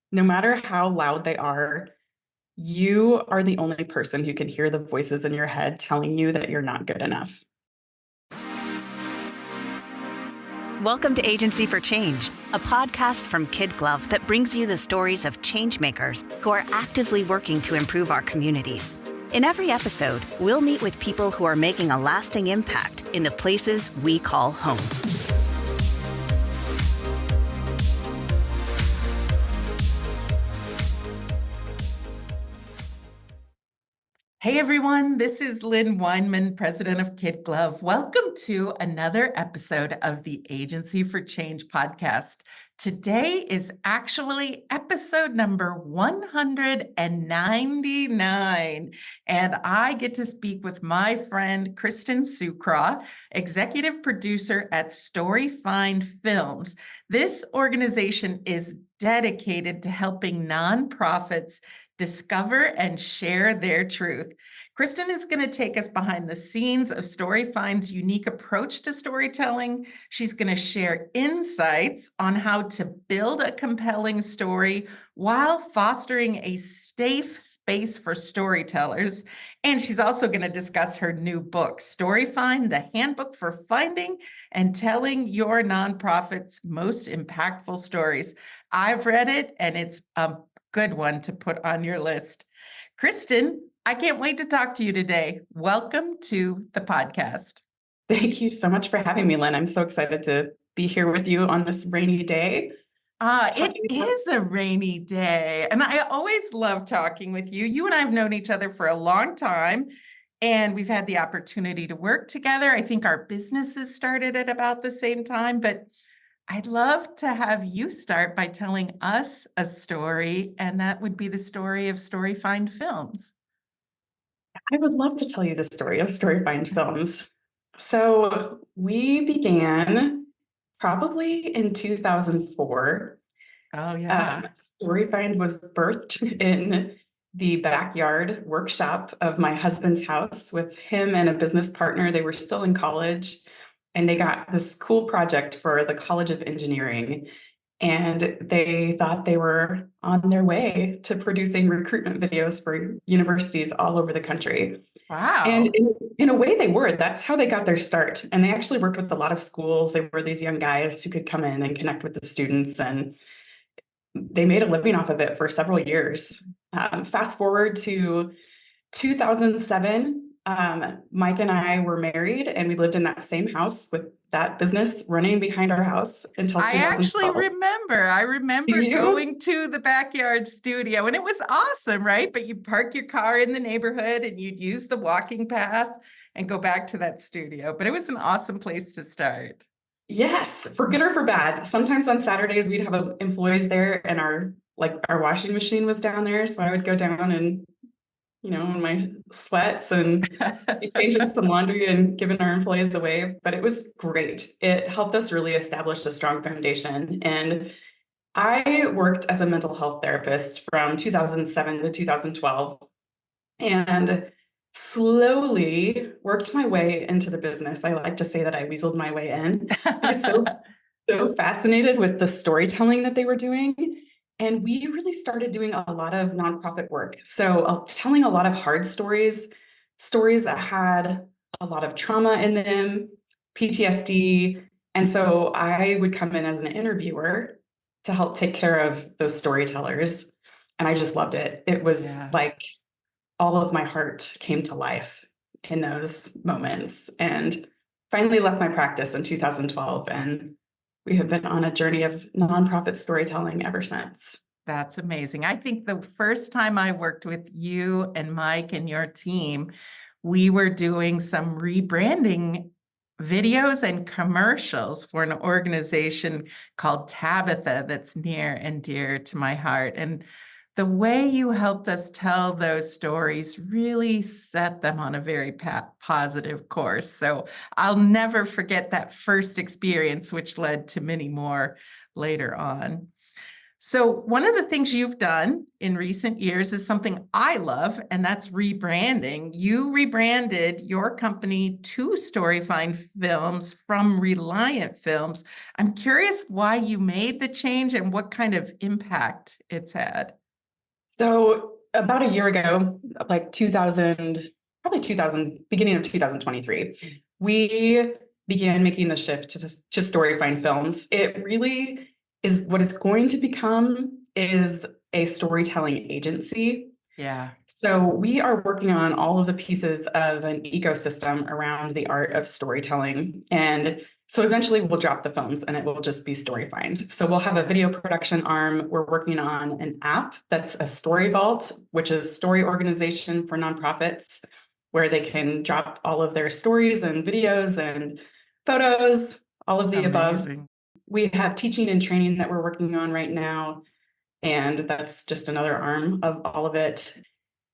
No matter how loud they are, you are the only person who can hear the voices in your head telling you that you're not good enough. Welcome to Agency for Change, a podcast from KidGlov that brings you the stories of change makers who are actively working to improve our communities. In every episode, we'll meet with people who are making a lasting impact in the places we call home. Hey everyone, this is Lynn Weinman, president of KidGlov. Welcome to another episode of the Agency for Change podcast. Today is actually episode number 199, and I get to speak with my friend Kristin Sukraw, executive producer at StoryFind Films. This organization is dedicated to helping nonprofits discover and share their truth. Kristin is going to take us behind the scenes of StoryFind's unique approach to storytelling. She's going to share insights on how to build a compelling story while fostering a safe space for storytellers. And she's also going to discuss her new book, StoryFind, the Handbook for Finding and Telling Your Nonprofit's Most Impactful Stories. I've read it, and it's a good one to put on your list. Kristin, I can't wait to talk to you today. Welcome to the podcast. Thank you so much for having me, Lynn. I'm so excited to be here with you on this rainy day. It is a rainy day, and I always love talking with you. You and I have known each other for a long time, and we've had the opportunity to work together. I think our businesses started at about the same time, but I'd love to have you start by telling us a story, and that would be the story of StoryFind Films. I would love to tell you the story of StoryFind Films. So we began probably in 2004. Oh, yeah. StoryFind was birthed in the backyard workshop of my husband's house with him and a business partner. They were still in college, and they got this cool project for the College of Engineering. And they thought they were on their way to producing recruitment videos for universities all over the country. Wow. And in a way they were. That's how they got their start. And they actually worked with a lot of schools. They were these young guys who could come in and connect with the students, and they made a living off of it for several years. Fast forward to 2007, Mike and I were married, and we lived in that same house with that business running behind our house until 2012. I actually remember. I remember going to the backyard studio, and it was awesome, right? But you'd park your car in the neighborhood, and you'd use the walking path and go back to that studio. But it was an awesome place to start. Yes, for good or for bad. Sometimes on Saturdays we'd have employees there, and our washing machine was down there, so I would go down and in my sweats and changing some laundry and giving our employees a wave. But it was great. It helped us really establish a strong foundation. And I worked as a mental health therapist from 2007 to 2012 and slowly worked my way into the business. I like to say that I weaseled my way in. I was so fascinated with the storytelling that they were doing. And we really started doing a lot of nonprofit work. So telling a lot of hard stories that had a lot of trauma in them, PTSD. And so I would come in as an interviewer to help take care of those storytellers. And I just loved it. It was like all of my heart came to life in those moments, and finally left my practice in 2012. And we have been on a journey of nonprofit storytelling ever since. That's amazing. I think the first time I worked with you and Mike and your team, we were doing some rebranding videos and commercials for an organization called Tabitha that's near and dear to my heart. And the way you helped us tell those stories really set them on a very positive course. So I'll never forget that first experience, which led to many more later on. So one of the things you've done in recent years is something I love, and that's rebranding. You rebranded your company to StoryFind Films from Reliant Films. I'm curious why you made the change and what kind of impact it's had. So about a year ago, like 2000, probably 2000, beginning of 2023, we began making the shift to StoryFind Films. It really is what it's going to become is a storytelling agency. Yeah. So we are working on all of the pieces of an ecosystem around the art of storytelling. And so eventually we'll drop the films and it will just be StoryFind. So we'll have a video production arm. We're working on an app that's a story vault, which is story organization for nonprofits, where they can drop all of their stories and videos and photos, all of the above. Amazing. We have teaching and training that we're working on right now. And that's just another arm of all of it.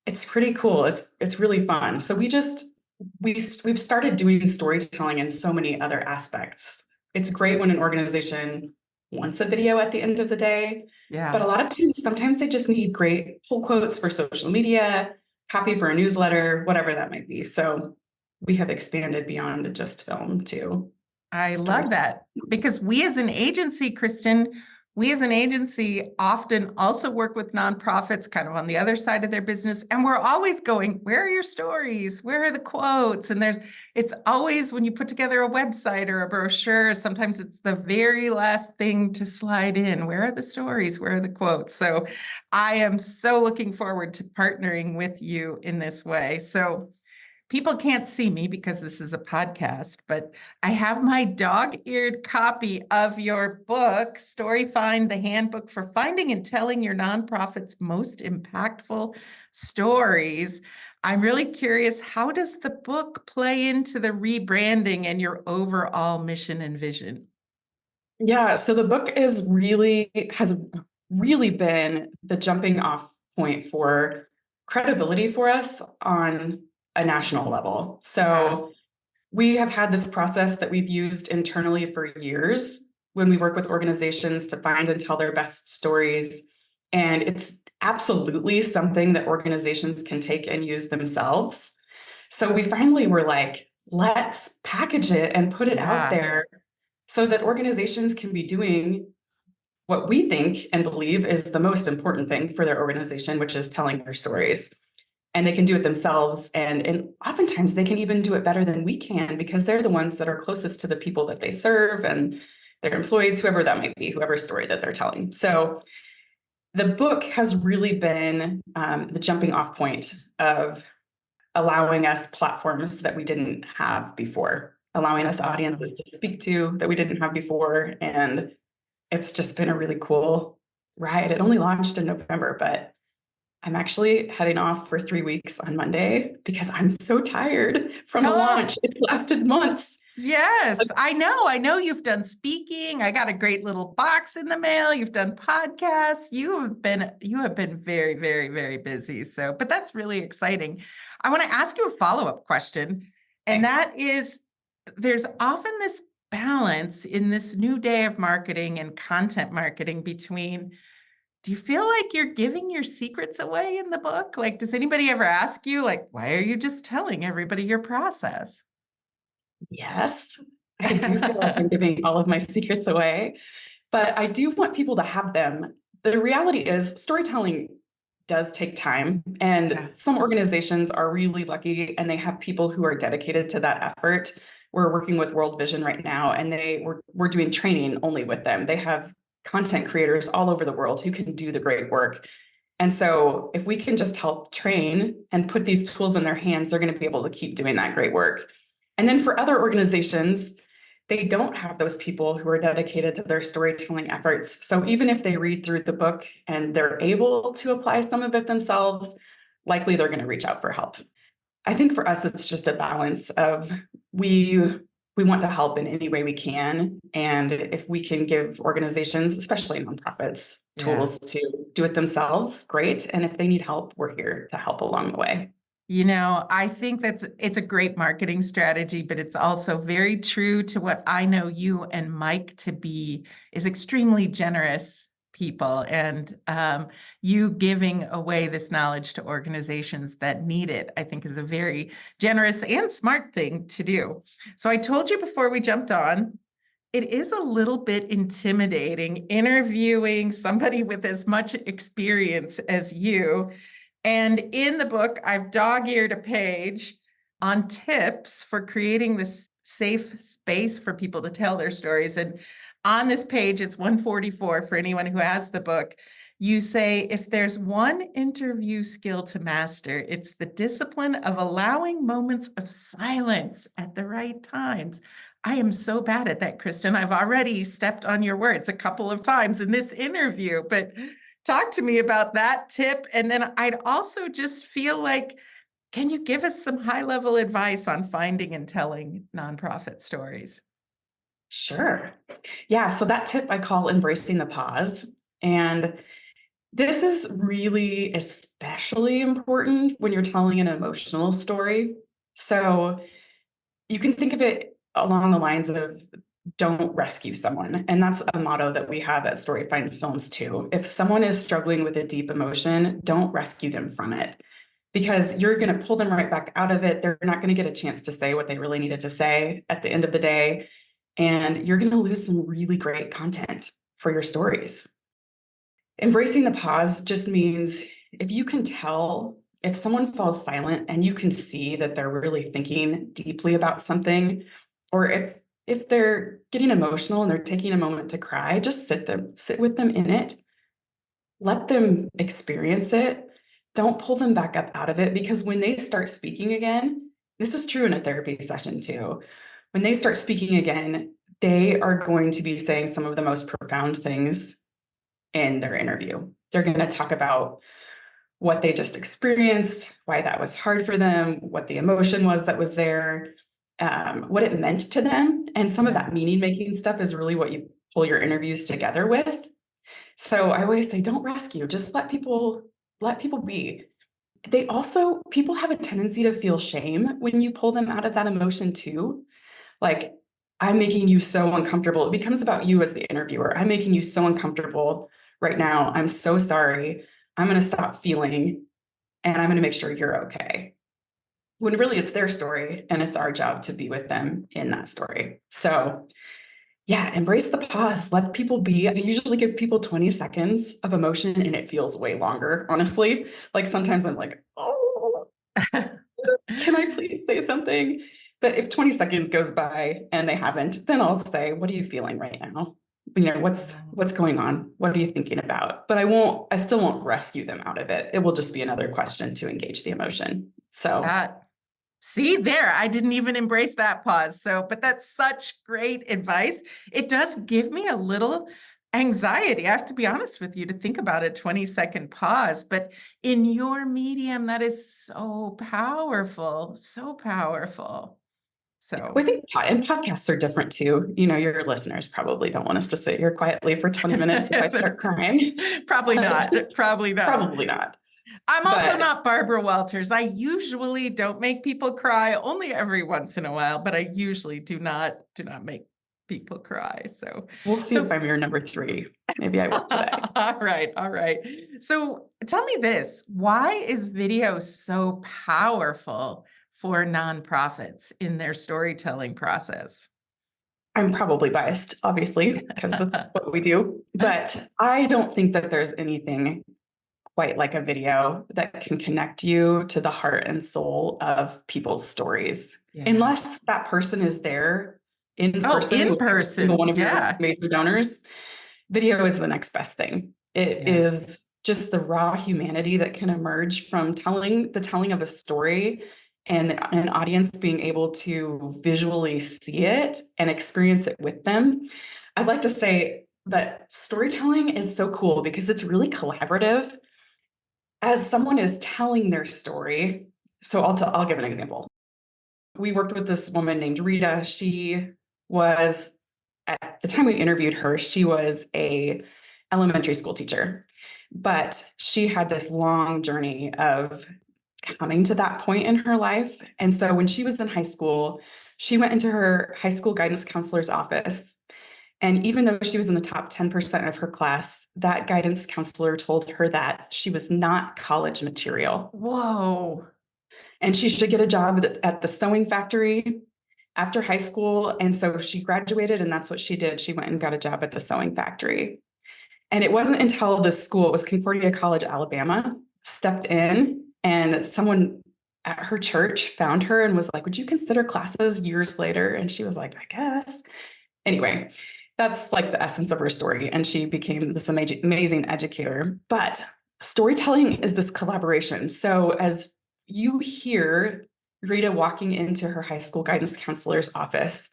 It's pretty cool. It's really fun. So we've started doing storytelling in so many other aspects. It's great when an organization wants a video at the end of the day, but a Yeah. lot of times, sometimes they just need great pull quotes for social media, copy for a newsletter, whatever that might be. So we have expanded beyond just film to I love storytelling. that because we as an agency, Kristin, we as an agency often also work with nonprofits kind of on the other side of their business. And we're always going, where are your stories? Where are the quotes? And it's always when you put together a website or a brochure, sometimes it's the very last thing to slide in. Where are the stories? Where are the quotes? So I am so looking forward to partnering with you in this way. So people can't see me because this is a podcast, but I have my dog-eared copy of your book, StoryFind, the Handbook for Finding and Telling Your Nonprofit's Most Impactful Stories. I'm really curious, how does the book play into the rebranding and your overall mission and vision? Yeah, so the book has really been the jumping off point for credibility for us on a national level. Yeah. So we have had this process that we've used internally for years when we work with organizations to find and tell their best stories. And it's absolutely something that organizations can take and use themselves. So we finally were like, let's package it and put it out Yeah. there so that organizations can be doing what we think and believe is the most important thing for their organization, which is telling their stories. And they can do it themselves. And oftentimes they can even do it better than we can because they're the ones that are closest to the people that they serve and their employees, whoever that might be, whoever story that they're telling. So the book has really been the jumping off point of allowing us platforms that we didn't have before, allowing us That's audiences awesome. to speak to that we didn't have before. And it's just been a really cool ride. It only launched in November, but I'm actually heading off for 3 weeks on Monday because I'm so tired from the Oh, launch. It's lasted months. yes, I know. I know you've done speaking. I got a great little box in the mail. You've done podcasts. You have been very, very, very busy. So, but that's really exciting. I want to ask you a follow-up question, and Okay. that is there's often this balance in this new day of marketing and content marketing between do you feel like you're giving your secrets away in the book? Like, does anybody ever ask you, like, why are you just telling everybody your process? Yes, I do feel like I'm giving all of my secrets away, but I do want people to have them. The reality is, storytelling does take time, and Yeah. some organizations are really lucky and they have people who are dedicated to that effort. We're working with World Vision right now, and we're doing training only with them. They have content creators all over the world who can do the great work. And so if we can just help train and put these tools in their hands, they're going to be able to keep doing that great work. And then for other organizations, they don't have those people who are dedicated to their storytelling efforts. So even if they read through the book and they're able to apply some of it themselves, likely they're going to reach out for help. I think for us, it's just a balance of we we want to help in any way we can. And if we can give organizations, especially nonprofits, Yeah. tools to do it themselves, great. And if they need help, we're here to help along the way. I think it's a great marketing strategy, but it's also very true to what I know you and Mike to be is extremely generous people, and you giving away this knowledge to organizations that need it, I think is a very generous and smart thing to do. So I told you before we jumped on, it is a little bit intimidating interviewing somebody with as much experience as you. And in the book, I've dog-eared a page on tips for creating this safe space for people to tell their stories. And on this page, it's 144 for anyone who has the book. You say, if there's one interview skill to master, it's the discipline of allowing moments of silence at the right times. I am so bad at that, Kristin. I've already stepped on your words a couple of times in this interview, but talk to me about that tip. And then I'd also just feel like, can you give us some high-level advice on finding and telling nonprofit stories? Sure. Yeah. So that tip I call embracing the pause. And this is really especially important when you're telling an emotional story. So you can think of it along the lines of don't rescue someone. And that's a motto that we have at StoryFind Films too. If someone is struggling with a deep emotion, don't rescue them from it, because you're going to pull them right back out of it. They're not going to get a chance to say what they really needed to say at the end of the day. And you're going to lose some really great content for your stories. Embracing the pause just means if you can tell, if someone falls silent and you can see that they're really thinking deeply about something, or if they're getting emotional and they're taking a moment to cry, just sit with them in it. Let them experience it. Don't pull them back up out of it, because when they start speaking again, this is true in a therapy session too. When they start speaking again, they are going to be saying some of the most profound things in their interview. They're going to talk about what they just experienced, why that was hard for them, what the emotion was that was there, what it meant to them. And some of that meaning making stuff is really what you pull your interviews together with. So I always say, don't rescue, just let people be. People have a tendency to feel shame when you pull them out of that emotion too. Like, I'm making you so uncomfortable. It becomes about you as the interviewer. I'm making you so uncomfortable right now. I'm so sorry. I'm going to stop feeling, and I'm going to make sure you're okay. When really it's their story, and it's our job to be with them in that story. So yeah, embrace the pause, let people be. I usually give people 20 seconds of emotion, and it feels way longer, honestly. Like sometimes I'm like, oh, can I please say something? But if 20 seconds goes by and they haven't, then I'll say, what are you feeling right now? What's going on? What are you thinking about? But I still won't rescue them out of it. It will just be another question to engage the emotion. So see there, I didn't even embrace that pause. So, but that's such great advice. It does give me a little anxiety, I have to be honest with you, to think about a 20-second pause. But in your medium, that is so powerful, so powerful. So I think podcasts are different too. Your listeners probably don't want us to sit here quietly for 20 minutes if I start crying. Probably not. Probably not. Probably not. I'm also not Barbara Walters. I usually don't make people cry, only every once in a while, but I usually do not make people cry. So we'll see if I'm your number 3. Maybe I will today. All right. So tell me this, why is video so powerful for nonprofits in their storytelling process? I'm probably biased, obviously, because that's what we do. But I don't think that there's anything quite like a video that can connect you to the heart and soul of people's stories. Yeah. Unless that person is there in person. In person. One of your major donors. Video is the next best thing. It is just the raw humanity that can emerge from the telling of a story, and an audience being able to visually see it and experience it with them. I'd like to say that storytelling is so cool because it's really collaborative. As someone is telling their story, so I'll give an example. We worked with this woman named Rita. She was, at the time we interviewed her, she was a elementary school teacher, but she had this long journey of coming to that point in her life. And so when she was in high school, she went into her high school guidance counselor's office, And even though she was in the top 10% of her class, that guidance counselor told her that she was not college material. Whoa. And she should get a job at the sewing factory after high school. And so she graduated, and that's what she did. She went and got a job at the sewing factory. And it wasn't until this school, it was Concordia College, Alabama, stepped in, and someone at her church found her and was like, would you consider classes years later? And she was like, I guess. Anyway, that's like the essence of her story. And she became this amazing educator. But storytelling is this collaboration. So as you hear Rita walking into her high school guidance counselor's office,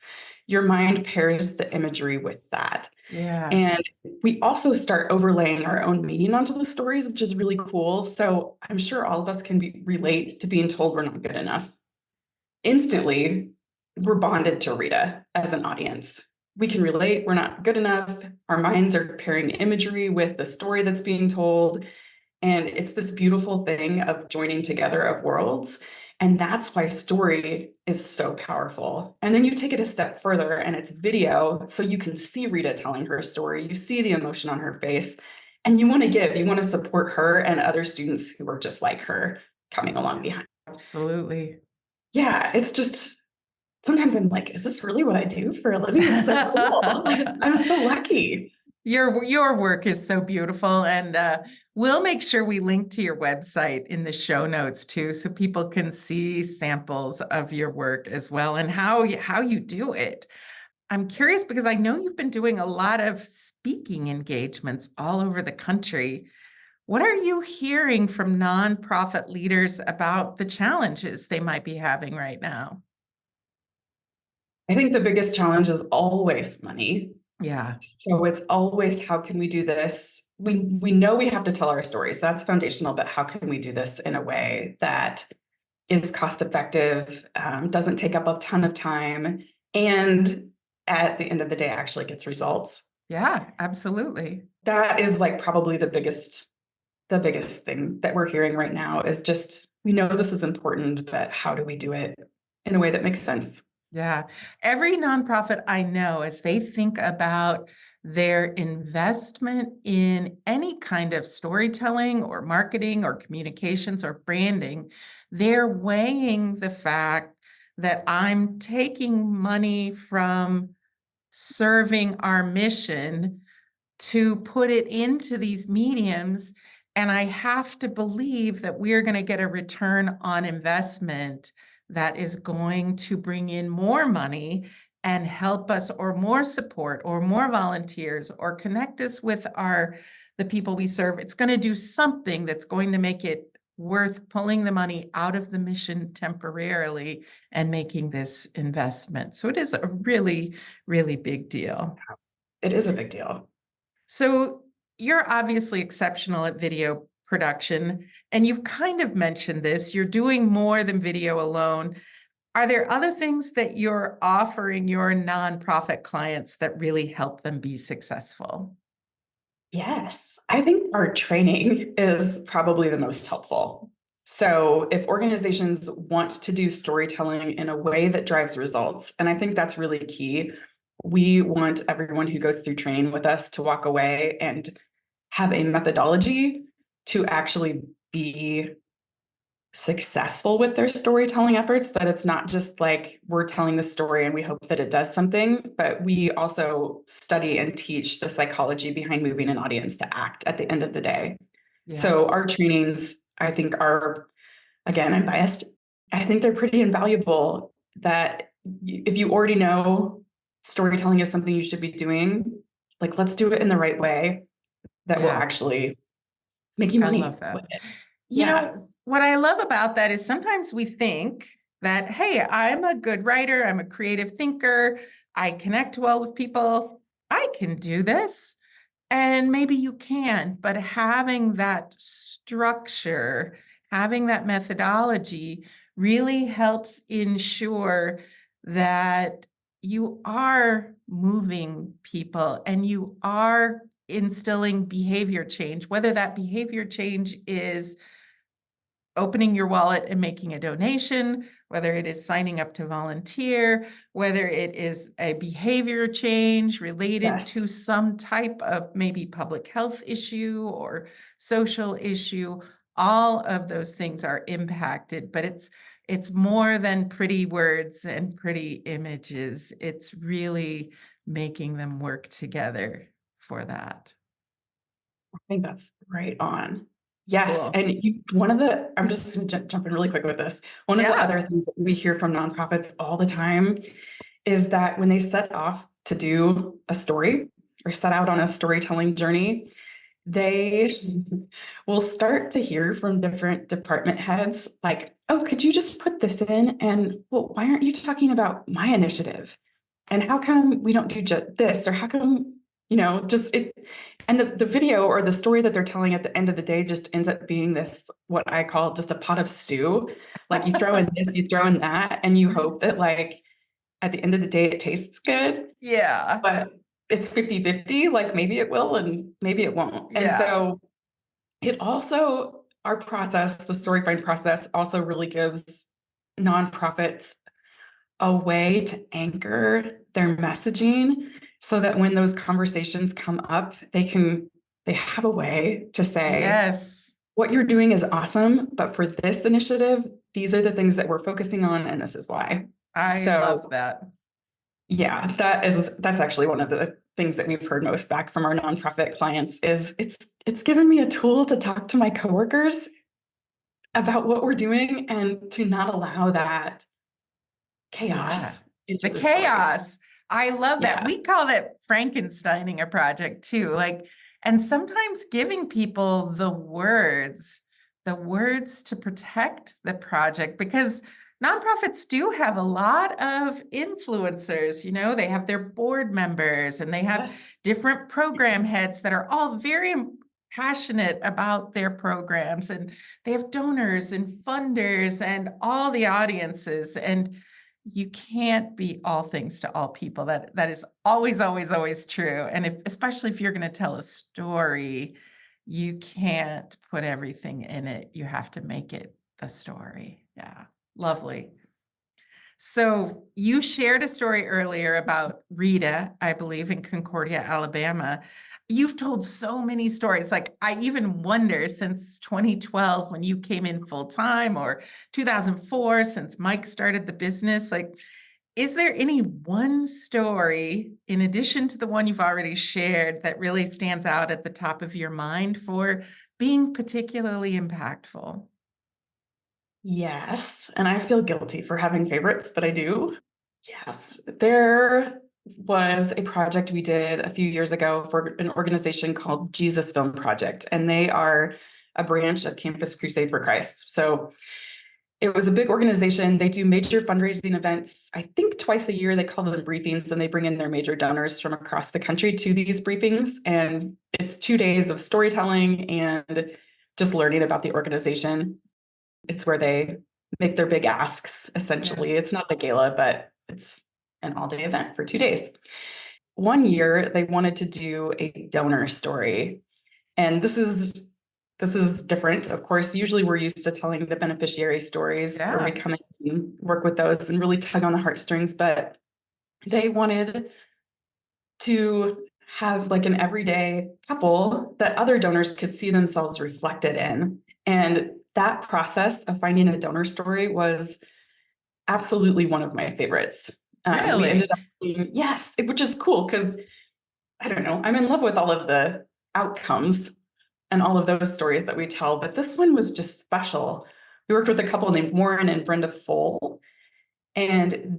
your mind pairs the imagery with that. Yeah. And we also start overlaying our own meaning onto the stories, which is really cool. So I'm sure all of us can relate to being told we're not good enough. Instantly, we're bonded to Rita as an audience. We can relate, we're not good enough. Our minds are pairing imagery with the story that's being told. And it's this beautiful thing of joining together of worlds. And that's why story is so powerful. And then you take it a step further and it's video. So you can see Rita telling her story. You see the emotion on her face. And you want to support her and other students who are just like her coming along behind. Absolutely. Yeah, it's just sometimes I'm like, is this really what I do for a living? It's so cool. I'm so lucky. Your work is so beautiful, and we'll make sure we link to your website in the show notes too, so people can see samples of your work as well and how you do it. I'm curious because I know you've been doing a lot of speaking engagements all over the country. What are you hearing from nonprofit leaders about the challenges they might be having right now? I think the biggest challenge is always money. Yeah. So it's always, how can we do this? We know we have to tell our stories. That's foundational, but how can we do this in a way that is cost effective, doesn't take up a ton of time, and at the end of the day actually gets results? Yeah, absolutely. That is like probably the biggest thing that we're hearing right now is just, we know this is important, but how do we do it in a way that makes sense? Yeah. Every nonprofit I know, as they think about their investment in any kind of storytelling or marketing or communications or branding, they're weighing the fact that I'm taking money from serving our mission to put it into these mediums. And I have to believe that we're going to get a return on investment that is going to bring in more money and help us, or more support, or more volunteers, or connect us with the people we serve. It's going to do something that's going to make it worth pulling the money out of the mission temporarily and making this investment. So it is a really, really big deal. It is a big deal. So you're obviously exceptional at video production, and you've kind of mentioned this. You're doing more than video alone. Are there other things that you're offering your nonprofit clients that really help them be successful? Yes, I think our training is probably the most helpful. So if organizations want to do storytelling in a way that drives results, and I think that's really key, we want everyone who goes through training with us to walk away and have a methodology to actually be successful with their storytelling efforts, that it's not just like we're telling the story and we hope that it does something, but we also study and teach the psychology behind moving an audience to act at the end of the day. Yeah. So our trainings, I think, are, again, I'm biased, I think they're pretty invaluable, that if you already know storytelling is something you should be doing, like, let's do it in the right way that will actually make you money. I love that. With it. You know, what I love about that is sometimes we think that, hey, I'm a good writer, I'm a creative thinker, I connect well with people, I can do this. And maybe you can, but having that structure, having that methodology really helps ensure that you are moving people and you are instilling behavior change, whether that behavior change is opening your wallet and making a donation, whether it is signing up to volunteer, whether it is a behavior change related to some type of maybe public health issue or social issue, all of those things are impacted, but it's more than pretty words and pretty images. It's really making them work together for that. I think that's right on. Yes. Cool. And I'm just going to jump in really quick with this. One of the other things that we hear from nonprofits all the time is that when they set off to do a story or set out on a storytelling journey, they will start to hear from different department heads like, oh, could you just put this in? And well, why aren't you talking about my initiative? And how come we don't do just this? Or how come, just it, and the video or the story that they're telling at the end of the day just ends up being this, what I call just a pot of stew. Like you throw in this, you throw in that, and you hope that like at the end of the day, it tastes good. Yeah. But it's 50-50, like maybe it will and maybe it won't. And so it also, our process, the StoryFind process also really gives nonprofits a way to anchor their messaging so that when those conversations come up, they have a way to say, yes, what you're doing is awesome, but for this initiative, these are the things that we're focusing on, and this is why. I love that. Yeah, that's actually one of the things that we've heard most back from our nonprofit clients is it's given me a tool to talk to my coworkers about what we're doing and to not allow that chaos into the story. chaos. I love that. Yeah. We call that Frankensteining a project too. And sometimes giving people the words to protect the project, because nonprofits do have a lot of influencers. They have their board members and they have different program heads that are all very passionate about their programs, and they have donors and funders and all the audiences, and you can't be all things to all people. That is always, always, always true. And especially if you're going to tell a story, you can't put everything in it. You have to make it the story. Yeah. Lovely. So you shared a story earlier about Rita, I believe, in Concordia, Alabama. You've told so many stories. Like, I even wonder, since 2012, when you came in full time, or 2004, since Mike started the business, like, is there any one story, in addition to the one you've already shared, that really stands out at the top of your mind for being particularly impactful? Yes, and I feel guilty for having favorites, but I do. Yes, there was a project we did a few years ago for an organization called Jesus Film Project, and they are a branch of Campus Crusade for Christ. So it was a big organization. They do major fundraising events, I think twice a year. They call them briefings, and they bring in their major donors from across the country to these briefings. And it's 2 days of storytelling and just learning about the organization. It's where they make their big asks, essentially. It's not a gala, but it's an all-day event for 2 days. One year, they wanted to do a donor story. And this is different. Of course, usually we're used to telling the beneficiary stories where we come in and work with those and really tug on the heartstrings, but they wanted to have like an everyday couple that other donors could see themselves reflected in. And that process of finding a donor story was absolutely one of my favorites. Really? We ended up yes, which is cool because I don't know, I'm in love with all of the outcomes and all of those stories that we tell, but this one was just special. We worked with a couple named Warren and Brenda Fole, and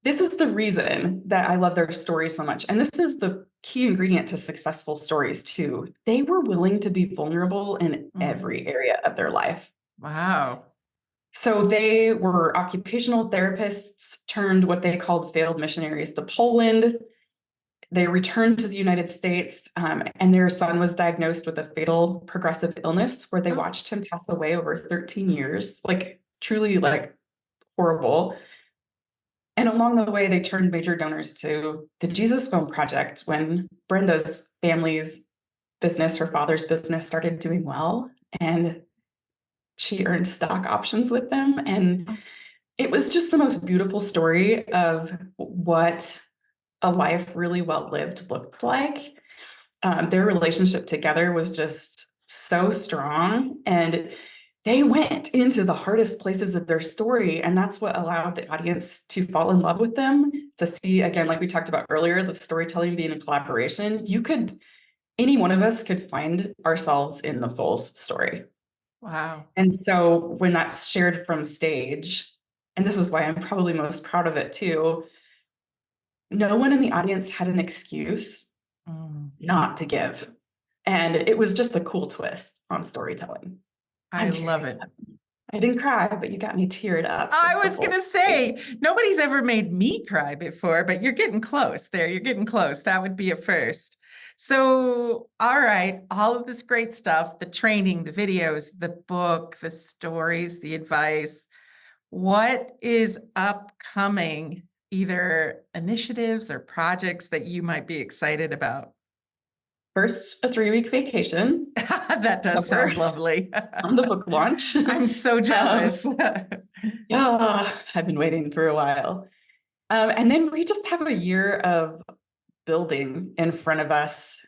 this is the reason that I love their stories so much. And this is the key ingredient to successful stories too. They were willing to be vulnerable in every area of their life. Wow. So they were occupational therapists turned what they called failed missionaries to Poland. They returned to the United States, and their son was diagnosed with a fatal progressive illness where they watched him pass away over 13 years, like truly like horrible. And along the way, they turned major donors to the Jesus Film Project when Brenda's family's business, her father's business, started doing well. And she earned stock options with them. And it was just the most beautiful story of what a life really well lived looked like. Their relationship together was just so strong, and they went into the hardest places of their story. And that's what allowed the audience to fall in love with them, to see, again, like we talked about earlier, the storytelling being a collaboration. Any one of us could find ourselves in the Foles story. Wow. And so when that's shared from stage, and this is why I'm probably most proud of it too, no one in the audience had an excuse not to give. And it was just a cool twist on storytelling. I love it. I didn't cry, but you got me teared up. I was going to say, nobody's ever made me cry before, but you're getting close there. You're getting close. That would be a first. So, all right, all of this great stuff, the training, the videos, the book, the stories, the advice. What is upcoming, either initiatives or projects that you might be excited about? First, a 3-week vacation. That does sound lovely. On the book launch. I'm so jealous. Yeah, I've been waiting for a while. And then we just have a year of building in front of us.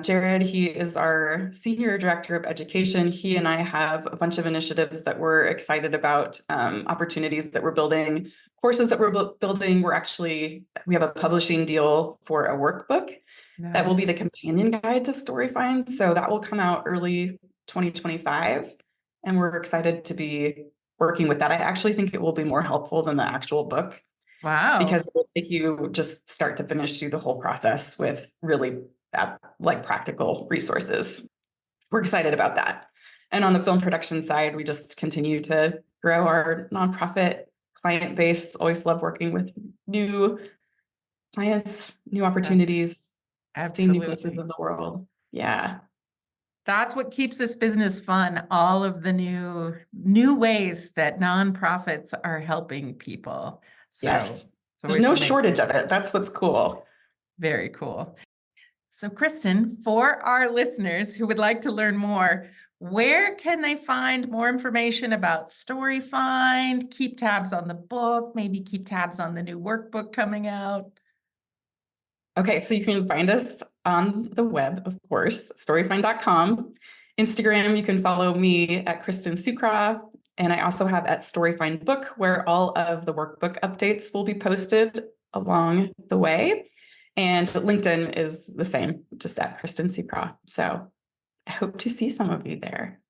Jared, he is our Senior Director of Education. He and I have a bunch of initiatives that we're excited about, opportunities that we're building, courses that we're building. We have a publishing deal for a workbook that will be the companion guide to StoryFind. So that will come out early 2025. And we're excited to be working with that. I actually think it will be more helpful than the actual book. Wow. Because it will take you just start to finish through the whole process with really practical resources. We're excited about that. And on the film production side, we just continue to grow our nonprofit client base. Always love working with new clients, new opportunities, seeing new places in the world. Yeah. That's what keeps this business fun. All of the new ways that nonprofits are helping people. Yes. There's no shortage of it. That's what's cool. Very cool. So, Kristin, for our listeners who would like to learn more, where can they find more information about StoryFind? Keep tabs on the book, maybe keep tabs on the new workbook coming out. Okay, so you can find us on the web, of course, storyfind.com. Instagram, you can follow me at Kristin Sukraw. And I also have at StoryFind Book, where all of the workbook updates will be posted along the way. And LinkedIn is the same, just at Kristin Sukraw. So I hope to see some of you there.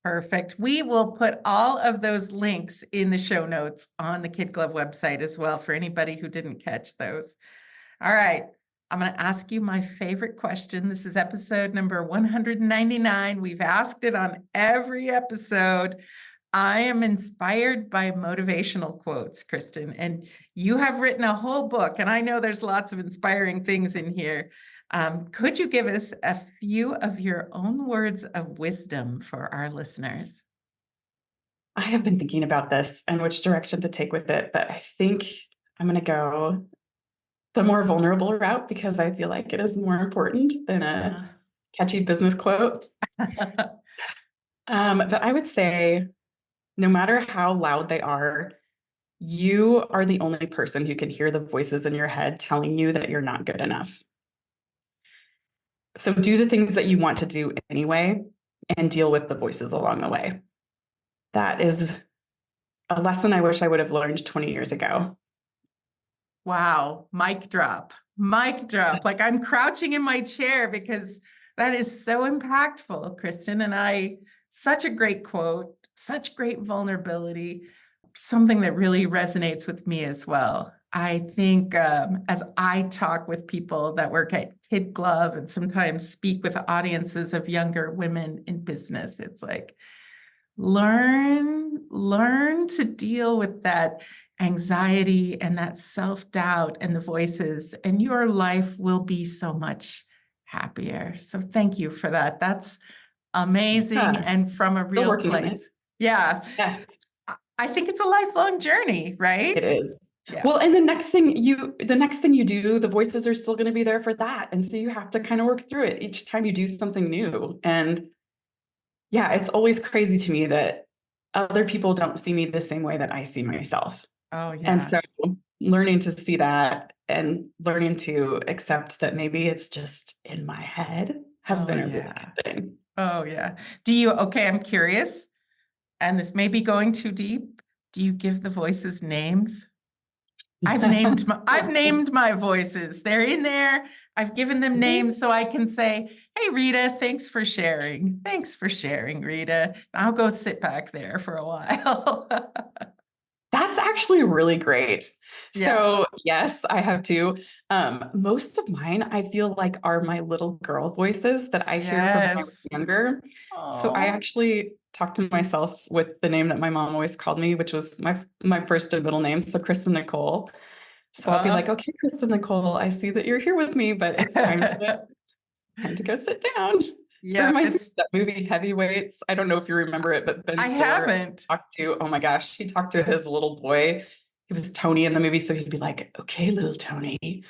Perfect. We will put all of those links in the show notes on the KidGlov website as well for anybody who didn't catch those. All right. I'm going to ask you my favorite question. This is episode number 199. We've asked it on every episode. I am inspired by motivational quotes, Kristin, and you have written a whole book, and I know there's lots of inspiring things in here. Could you give us a few of your own words of wisdom for our listeners? I have been thinking about this and which direction to take with it, but I think I'm going to go the more vulnerable route because I feel like it is more important than a catchy business quote. But I would say, no matter how loud they are, you are the only person who can hear the voices in your head telling you that you're not good enough. So do the things that you want to do anyway and deal with the voices along the way. That is a lesson I wish I would have learned 20 years ago. Wow. Mic drop. Mic drop. Like I'm crouching in my chair because that is so impactful, Kristin. And such a great quote, such great vulnerability, something that really resonates with me as well. I think as I talk with people that work at KidGlov and sometimes speak with audiences of younger women in business, it's like, learn to deal with that anxiety and that self-doubt and the voices, and your life will be so much happier. So thank you for that. That's amazing. And from a real place. Yeah. Yes. I think it's a lifelong journey, right? It is. Yeah. Well, and the next thing you do, the voices are still going to be there for that. And so you have to kind of work through it each time you do something new. And yeah, it's always crazy to me that other people don't see me the same way that I see myself. Oh, And yeah. so learning to see that and learning to accept that maybe it's just in my head has Oh, been a really yeah. good thing. Oh, yeah. Okay, I'm curious, and this may be going too deep. Do you give the voices names? I've named my voices. They're in there. I've given them names so I can say, "Hey, Rita, thanks for sharing. Thanks for sharing, Rita. I'll go sit back there for a while." That's actually really great. Yeah. So, yes, I have two. Most of mine, I feel like are my little girl voices that I hear from when I was Yes. younger. So I Oh. actually talk to myself with the name that my mom always called me, which was my first and middle name, so Kristin Nicole. So I'll be like, "Okay, Kristin Nicole, I see that you're here with me, but it's time to go sit down." It Yeah, reminds me of it's that movie Heavyweights. I don't know if you remember it, but Ben I Stiller haven't. talked to, oh my gosh, he talked to his little boy. He was Tony in the movie, so he'd be like, "Okay, little Tony,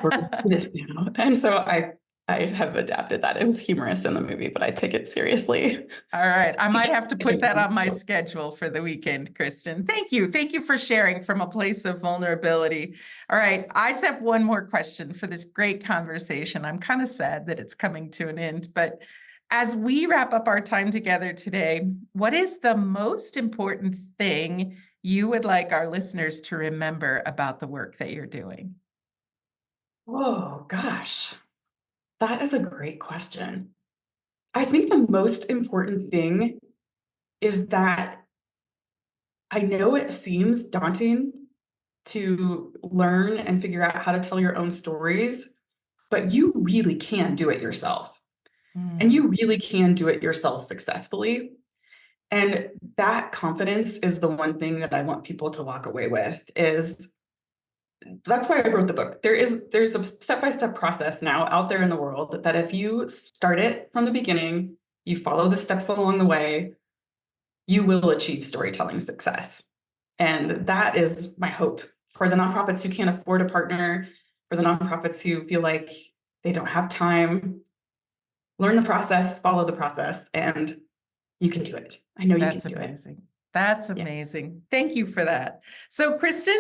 we're gonna do this now." And so I have adapted that. It was humorous in the movie, but I take it seriously. All right. I might have Yes, to I put think that I'm on my so- schedule for the weekend, Kristin. Thank you. Thank you for sharing from a place of vulnerability. All right. I just have one more question for this great conversation. I'm kind of sad that it's coming to an end, but as we wrap up our time together today, what is the most important thing you would like our listeners to remember about the work that you're doing? Oh gosh, that is a great question. I think the most important thing is that I know it seems daunting to learn and figure out how to tell your own stories, but you really can do it yourself. And Mm, you really can do it yourself successfully. And that confidence is the one thing that I want people to walk away with is that's why I wrote the book. There's a step-by-step process now out there in the world that if you start it from the beginning, you follow the steps along the way, you will achieve storytelling success. And that is my hope for the nonprofits who can't afford a partner, for the nonprofits who feel like they don't have time. Learn the process, follow the process, and you can do it. I know you can that's do it. amazing. That's Yeah. amazing. Thank you for that. So, Kristin,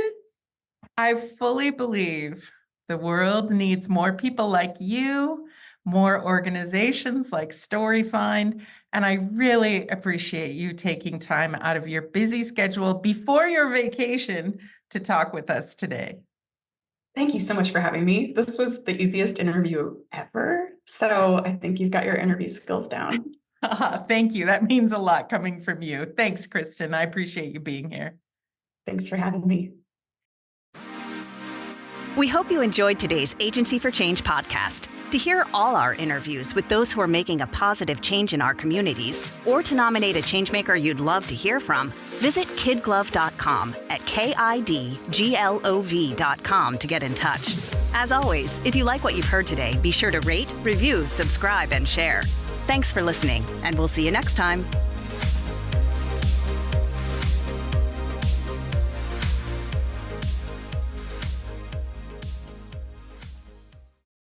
I fully believe the world needs more people like you, more organizations like StoryFind, and I really appreciate you taking time out of your busy schedule before your vacation to talk with us today. Thank you so much for having me. This was the easiest interview ever. So I think you've got your interview skills down. Thank you. That means a lot coming from you. Thanks, Kristin. I appreciate you being here. Thanks for having me. We hope you enjoyed today's Agency for Change podcast. To hear all our interviews with those who are making a positive change in our communities, or to nominate a changemaker you'd love to hear from, visit KidGlov.com at KidGlov.com to get in touch. As always, if you like what you've heard today, be sure to rate, review, subscribe, and share. Thanks for listening, and we'll see you next time.